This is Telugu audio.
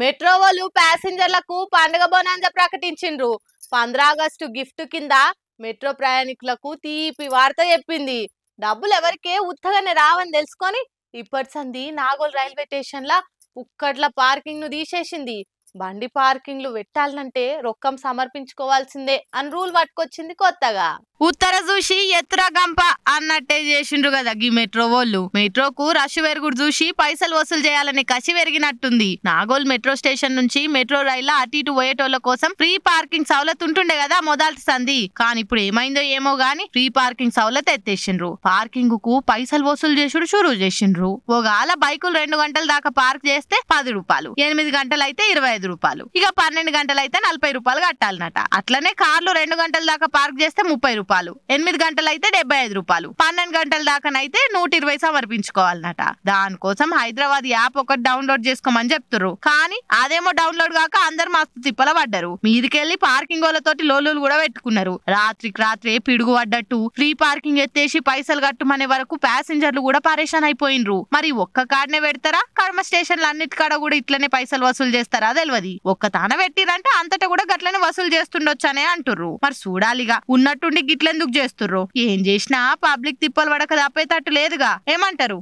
మెట్రో వాళ్ళు ప్యాసింజర్లకు పండుగ బోనాంజ ప్రకటించిండ్రు. 15 ఆగస్టు గిఫ్ట్ కింద మెట్రో ప్రయాణికులకు తీపి వార్త చెప్పింది. డబ్బులు ఎవరికే ఉత్తగానే రావని తెలుసుకొని ఇప్పటి సంది నాగోల్ రైల్వే స్టేషన్ లా ఉక్కట్ల పార్కింగ్ ను తీసేసింది. బండి పార్కింగ్లు పెట్టాలంటే రొక్కం సమర్పించుకోవాల్సిందే అని రూల్ పట్టుకొచ్చింది కొత్తగా. ఉత్తర చూసి ఎత్తుర గంప అన్నట్టే చేసిండ్రు కదా గీ మెట్రో వాళ్ళు. మెట్రోకు రష్ పెరుగుడు చూసి పైసలు వసూలు చేయాలని కసి పెరిగినట్టుంది. నాగోల్ మెట్రో స్టేషన్ నుంచి మెట్రో రైళ్ల అటు ఇటు పోయేటోళ్ల కోసం ఫ్రీ పార్కింగ్ సౌలత్ ఉంటుండే కదా మొదటి సంది. కానీ ఇప్పుడు ఏమైందో ఏమో గాని ఫ్రీ పార్కింగ్ సౌలత్ ఎత్తేసిండ్రు. పార్కింగ్ కు పైసలు వసూలు చేసుడు షురూ చేసిండ్రు. ఒకవేళ బైకులు 2 గంటల దాకా పార్క్ చేస్తే 10 రూపాయలు, 8 గంటలు అయితే 25 రూపాయలు, ఇక 12 గంటలు అయితే 40 రూపాయలు కట్టాలన్నట. అట్లనే కార్లు 2 గంటల దాకా పార్క్ చేస్తే 30 రూపాయలు, 8 గంటలు అయితే 75 రూపాయలు, 12 గంటల దాకానైతే 120 సమర్పించుకోవాలన్నట. దానికోసం హైదరాబాద్ యాప్ ఒకటి డౌన్లోడ్ చేసుకోమని చెప్తుర్రు. కానీ అదేమో డౌన్లోడ్ కాక అందరు మస్తు తిప్పల పడ్డారు. మీదికెళ్లి పార్కింగ్ వాళ్ళతోటి లోలులు కూడా పెట్టుకున్నారు. రాత్రికి రాత్రే పిడుగు పడ్డట్టు ఫ్రీ పార్కింగ్ ఎత్తేసి పైసలు కట్టుమనే వరకు ప్యాసింజర్లు కూడా పరేషాన్ అయిపోయినరు. మరి ఒక్క కాడనే పెడతారా, కర్మ స్టేషన్లు అన్నిటికాడ కూడా ఇట్లనే పైసలు వసూలు చేస్తారా తెలియదు. ఒక్క తాన పెట్టిరంటే అంతటా కూడా గట్లనే వసూలు చేస్తుండొచ్చనే అంటుర్రు. మరి చూడాలిగా ఉన్నట్టుండి గిట్లెందుకు చేస్తుర్రు. ఏం చేసినా పబ్లిక్ తిప్పలు పడక తప్పేటట్టు లేదుగా. ఏమంటారు?